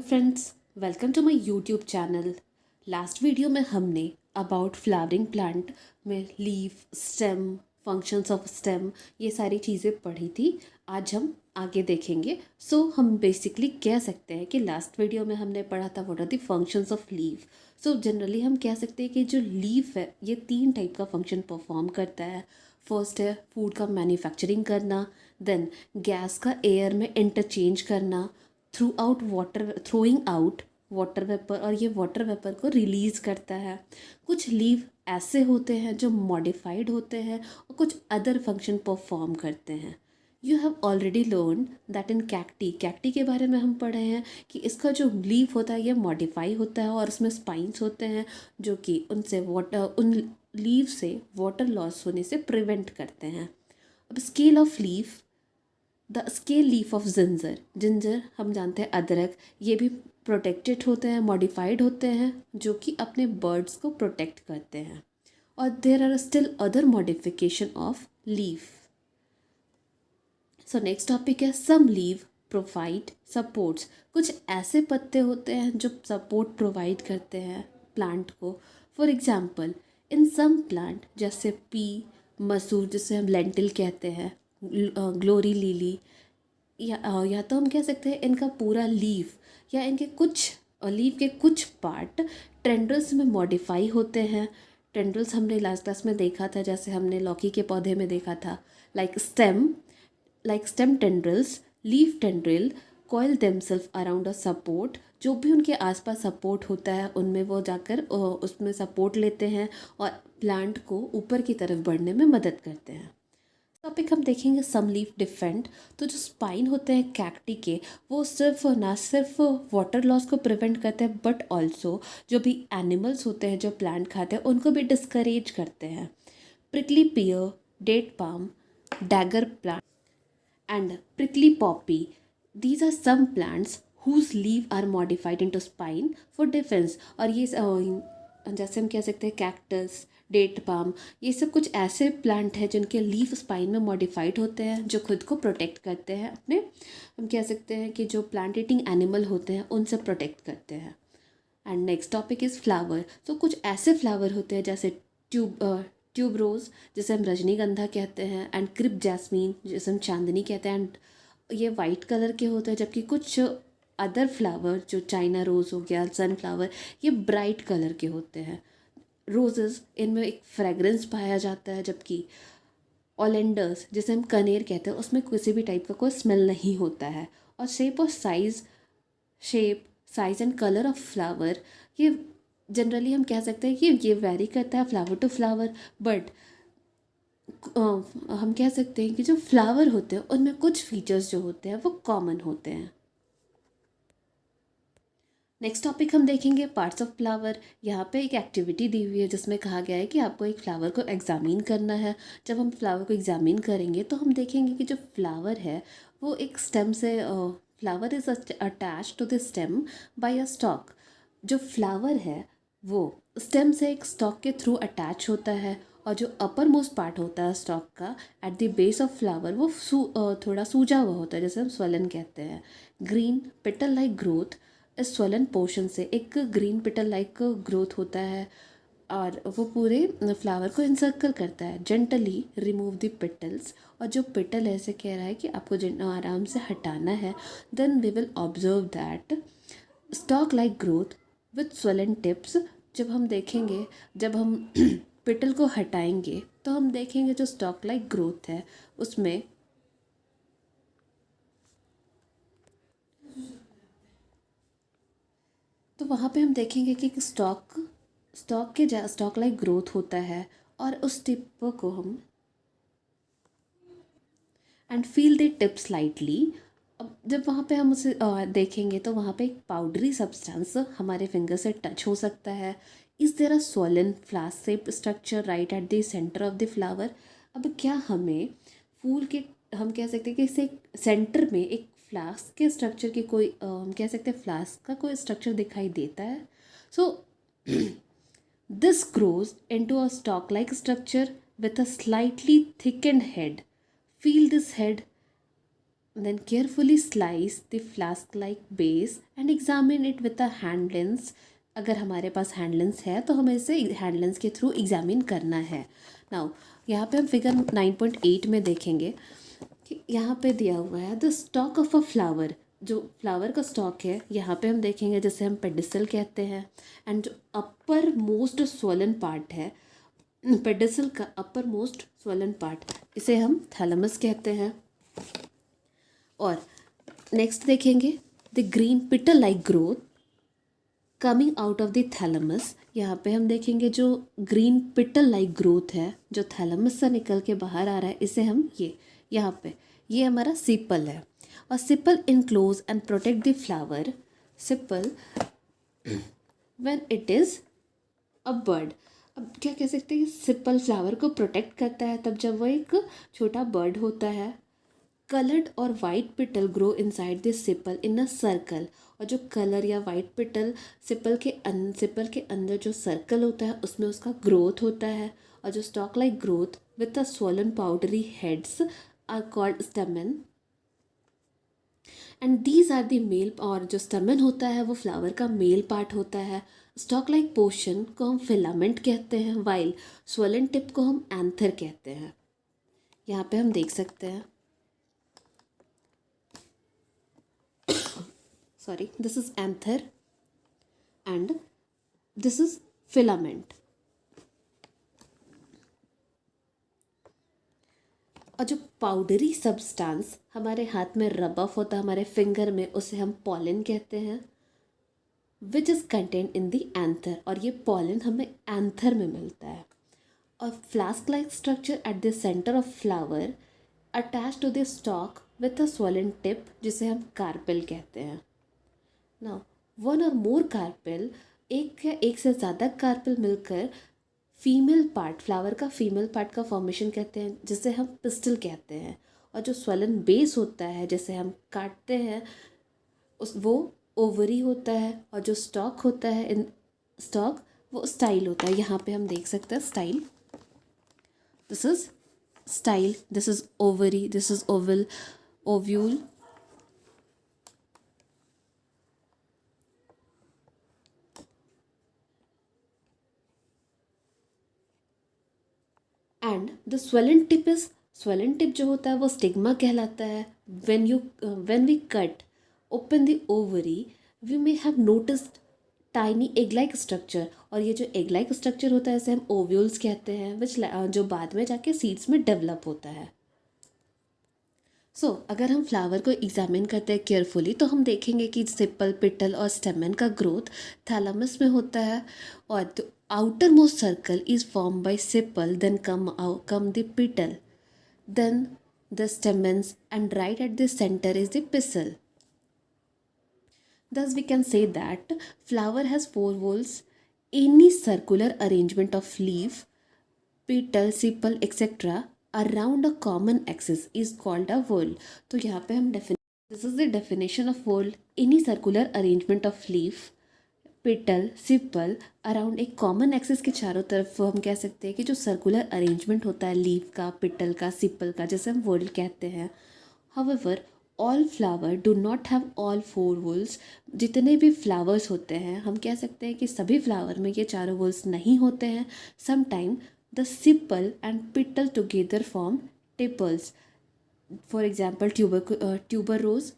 Friends, welcome to my YouTube channel. Last video में हमने about flowering plant में leaf, stem, functions of stem ये सारी चीज़ें पढ़ी थी। आज हम आगे देखेंगे। हम बेसिकली कह सकते हैं कि लास्ट वीडियो में हमने पढ़ा था what are the functions of leaf. Generally हम कह सकते हैं कि जो लीफ है ये 3 टाइप का फंक्शन परफॉर्म करता है। फर्स्ट है फूड का मैन्युफैक्चरिंग करना, देन गैस का एयर में इंटरचेंज करना, थ्रोइंग आउट वाटर वेपर, और ये वाटर वेपर को रिलीज़ करता है। कुछ लीव ऐसे होते हैं जो मॉडिफाइड होते हैं और कुछ अदर फंक्शन परफॉर्म करते हैं। You have already learn that in cacti cacti के बारे में हम पढ़े हैं कि इसका जो लीफ होता है ये मॉडिफाई होता है और उसमें स्पाइंस होते हैं जो कि उन लीव से वाटर लॉस होने से प्रिवेंट करते हैं। अब scale of leaf, the scale leaf of ginger, ginger हम जानते हैं अदरक, ये भी प्रोटेक्टेड होते हैं, मॉडिफाइड होते हैं जो कि अपने बर्ड्स को प्रोटेक्ट करते हैं। और there are still other modification of leaf. Next topic है सम लीव प्रोवाइड सपोर्ट्स। कुछ ऐसे पत्ते होते हैं जो सपोर्ट प्रोवाइड करते हैं प्लांट को। For example in some plant जैसे पी, मसूर जिसे हम लेंटिल कहते हैं, ग्लोरी लिली, या तो हम कह सकते हैं इनका पूरा लीफ या इनके कुछ लीफ के कुछ पार्ट टेंड्रल्स में मॉडिफाई होते हैं। टेंड्रल्स हमने लास्ट क्लास में देखा था, जैसे हमने लौकी के पौधे में देखा था। Like stem tendrils, leaf tendril coil themselves around a support. जो भी उनके आसपास सपोर्ट होता है उनमें वो जाकर उसमें सपोर्ट लेते हैं और प्लांट को ऊपर की तरफ बढ़ने में मदद करते हैं। टॉपिक हम देखेंगे सम लीफ डिफेंड। तो जो स्पाइन होते हैं कैक्टी के, वो ना सिर्फ वाटर लॉस को प्रिवेंट करते हैं बट ऑल्सो जो भी एनिमल्स होते हैं जो प्लांट खाते हैं उनको भी डिस्करेज करते हैं। Prickly pear, date palm, dagger plant and prickly poppy. These are some plants whose leaf are modified into spine for defense. और ये जैसे हम कह सकते हैं कैक्टस, डेट पाम, ये सब कुछ ऐसे प्लांट हैं जिनके लीफ स्पाइन में मॉडिफाइड होते हैं जो खुद को प्रोटेक्ट करते हैं अपने, हम कह सकते हैं कि जो प्लांट ईटिंग एनिमल होते हैं उनसे प्रोटेक्ट करते हैं। And next topic is flower. कुछ ऐसे फ्लावर होते हैं जैसे ट्यूब रोज़ जिसे हम रजनीगंधा कहते हैं, एंड क्रिप जैस्मीन जिसे हम चांदनी कहते हैं, एंड ये वाइट कलर के होते हैं। जबकि कुछ अदर फ्लावर जो चाइना रोज़ हो गया, सनफ्लावर, ये ब्राइट कलर के होते हैं। रोजेज़ इनमें एक फ्रेगरेंस पाया जाता है, जबकि ओलेंडर्स जिसे हम कनेर कहते हैं उसमें किसी भी टाइप का कोई स्मेल नहीं होता है। और shape size and colour of flower, ये जनरली हम कह सकते हैं कि ये वेरी करता है फ्लावर टू फ्लावर, बट हम कह सकते हैं कि जो फ्लावर होते हैं उनमें कुछ फीचर्स जो होते हैं वो कॉमन होते हैं। नेक्स्ट टॉपिक हम देखेंगे पार्ट्स ऑफ फ्लावर। यहाँ पे एक एक्टिविटी दी हुई है जिसमें कहा गया है कि आपको एक फ्लावर को एग्जामिन करना है। जब हम फ्लावर को एग्जामिन करेंगे तो हम देखेंगे कि जो फ्लावर है वो एक स्टेम से, flower is attach to the stem by a stalk. जो फ्लावर है वो स्टेम से एक स्टॉक के थ्रू अटैच होता है, और जो अपर मोस्ट पार्ट होता है स्टॉक का at the base of flower वो थोड़ा सूजा हुआ होता है जिसे हम स्वलन कहते हैं। ग्रीन पेटल लाइक ग्रोथ, इस स्वलन पोर्शन से एक ग्रीन पेटल लाइक ग्रोथ होता है और वो पूरे फ्लावर को इंसर्कल करता है। जेंटली रिमूव द पेटल्स, और जो पेटल ऐसे कह रहा है कि आपको आराम से हटाना है। Then we will observe that stalk like growth with swollen tips. जब हम देखेंगे, जब हम पेटल को हटाएंगे तो हम देखेंगे जो स्टॉक लाइक ग्रोथ है उसमें तो वहाँ पे हम देखेंगे कि स्टॉक लाइक ग्रोथ होता है, और उस टिप को हम and feel the tip slightly. अब जब वहाँ पे हम उसे देखेंगे तो वहाँ पे एक पाउडरी सब्सटेंस हमारे फिंगर से टच हो सकता है। Is there a swollen flask shape structure right at the centre of the flower. अब क्या हमें फूल के, हम कह सकते हैं कि इसे सेंटर में एक फ्लास्क के स्ट्रक्चर की कोई हम कह सकते हैं फ्लास्क का कोई स्ट्रक्चर दिखाई देता है। This grows into a stalk-like structure with a slightly thickened head. Feel this head then carefully slice the flask like base and examine it with a hand lens. अगर हमारे पास हैंड लेंस है तो हमें इसे hand lens के through examine करना है. Now यहाँ पे हम फिगर 9.8 में देखेंगे कि यहाँ पे दिया हुआ है the stock of a flower. जो फ्लावर का स्टॉक है यहाँ पे हम देखेंगे जैसे हम पेडिसल कहते हैं. एंड जो अपर मोस्ट स्वोलन पार्ट है, पेडिसल का अपर मोस्ट स्वोलन पार्ट, इसे हम थैलेमस कहते हैं. और नेक्स्ट देखेंगे the green petal like growth coming out of the thalamus. यहाँ पे हम देखेंगे जो ग्रीन पिटल लाइक ग्रोथ है जो थैलेमस से निकल के बाहर आ रहा है, इसे हम यहाँ पे ये हमारा सिपल है. और sepal enclose and protect the flower. Sepal when it is a bud. अब क्या कह सकते हैं, सिपल फ्लावर को प्रोटेक्ट करता है तब जब वो एक छोटा बर्ड होता है. कलर्ड और white petal grow inside this sepal in a circle. और जो कलर या वाइट पिटल सिपल के अंदर जो सर्कल होता है उसमें उसका ग्रोथ होता है. और जो stalk like growth with a swollen powdery heads are called stamen. And these are the male. और जो स्टेमन होता है वो फ्लावर का मेल पार्ट होता है. स्टॉक लाइक पोर्शन को हम फिलामेंट कहते हैं, वाइल स्वोलन टिप को हम एंथर कहते हैं. यहाँ पे हम देख सकते हैं, sorry, this is anther and this is filament. और जो पाउडरी सब्सटेंस हमारे हाथ में रब ऑफ होता है हमारे फिंगर में, उसे हम पॉलन कहते हैं, which is content in the anther. और ये पॉलन हमें एंथर में मिलता है. और flask like structure at the centre of flower attach to the stalk with a swollen tip, जिसे हम कार्पेल कहते हैं. नाउ वन और मोर कार्पेल, एक या एक से ज़्यादा कार्पेल मिलकर फीमेल पार्ट, फ्लावर का फीमेल पार्ट का फॉर्मेशन कहते हैं, जिसे हम पिस्टल कहते हैं. और जो स्वोलन बेस होता है जैसे हम काटते हैं वो ओवरी होता है. और जो स्टॉक होता है इन स्टॉक वो स्टाइल होता है. यहाँ पे हम देख सकते हैं style. This is style, this is ovary, this is Oval, ovule. And the swollen tip is, swollen tip जो होता है वो स्टिग्मा कहलाता है. when we cut open the ovary we may have noticed tiny egg like structure. और ये जो egg like structure होता है इसे हम ovules कहते हैं, which जो बाद में जाके सीड्स में डेवलप होता है. अगर हम फ्लावर को एग्जामिन करते हैं केयरफुली तो हम देखेंगे कि सिपल, पिटल और स्टेमन का ग्रोथ थैलेमस में होता है. और outermost circle is formed by sepal, then come the petal, then the stamens, and right at the center is the pistil. Thus we can say that flower has 4 whorls. Any circular arrangement of leaf, petal, sepal, etc. around a common axis is called a whorl. तो यहाँ पे हम this is the definition of whorl. Any circular arrangement of leaf, petal, सिपल around एक common axis के चारों तरफ हम कह सकते हैं कि जो सर्कुलर अरेंजमेंट होता है लीफ का, पिटल का, सिपल का, जैसे हम वोल कहते हैं. However all flower do not have all 4 वोल्स. जितने भी फ्लावर्स होते हैं हम कह सकते हैं कि सभी फ्लावर में ये चारों वोल्स नहीं होते हैं. Sometime the sepal and petal together form tepals. For example tuberose.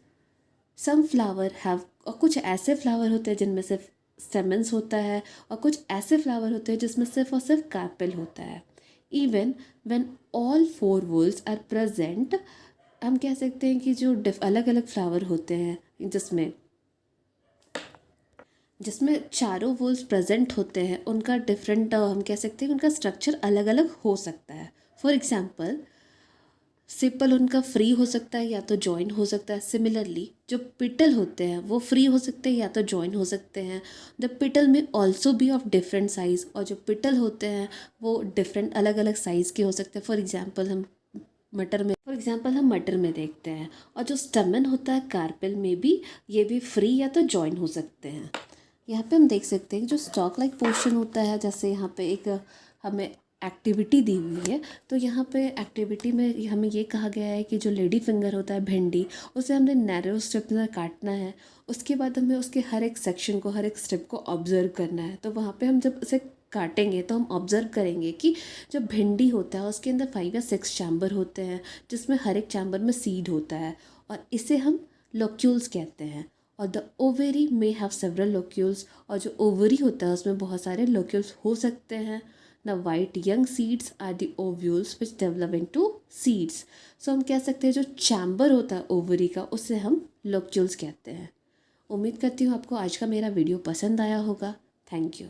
Some flower have, और कुछ ऐसे फ्लावर होते हैं जिनमें सिर्फ स्टेमन्स होता है और कुछ ऐसे फ्लावर होते हैं जिसमें सिर्फ और सिर्फ कार्पेल होता है. Even when all 4 whorls are present, हम कह सकते हैं कि जो अलग अलग फ्लावर होते हैं जिसमें चारों वोल्स प्रेजेंट होते हैं उनका डिफरेंट, हम कह सकते हैं उनका स्ट्रक्चर अलग अलग हो सकता है. फॉर एग्जाम्पल सिपल उनका फ्री हो सकता है या तो जॉइन हो सकता है. सिमिलरली जो पिटल होते हैं वो फ्री हो सकते हैं या तो जॉइन हो सकते हैं. द पिटल में also be of different size. और जो पिटल होते हैं वो डिफरेंट अलग अलग साइज़ के हो सकते हैं. फॉर एग्जांपल हम मटर में देखते हैं. और जो स्टेमन होता है कार्पेल में भी, ये भी फ्री या तो जॉइन हो सकते हैं. यहाँ पे हम देख सकते हैं जो स्टॉक लाइक पोर्शन होता है, जैसे यहाँ पे एक हमें एक्टिविटी दी हुई है। तो यहाँ पे एक्टिविटी में हमें ये कहा गया है कि जो लेडी फिंगर होता है भिंडी, उसे हमने नैरो स्ट्रिप में काटना है। उसके बाद हमें उसके हर एक सेक्शन को, हर एक स्ट्रिप को ऑब्जर्व करना है। तो वहाँ पे हम जब उसे काटेंगे तो हम ऑब्जर्व करेंगे कि जो भिंडी होता है उसके अंदर 5 या 6 चैम्बर होते हैं, जिसमें हर एक चैम्बर में सीड होता है, और इसे हम लोक्यूल्स कहते हैं। और the ovary may have several locules, और जो ओवरी होता है उसमें बहुत सारे लोक्यूल्स हो सकते हैं। The white young seeds are the ovules which develop into seeds. So हम कह सकते हैं जो चैम्बर होता है ओवरी का, उसे हम लोक्यूल्स कहते हैं। उम्मीद करती हूँ आपको आज का मेरा वीडियो पसंद आया होगा। Thank you.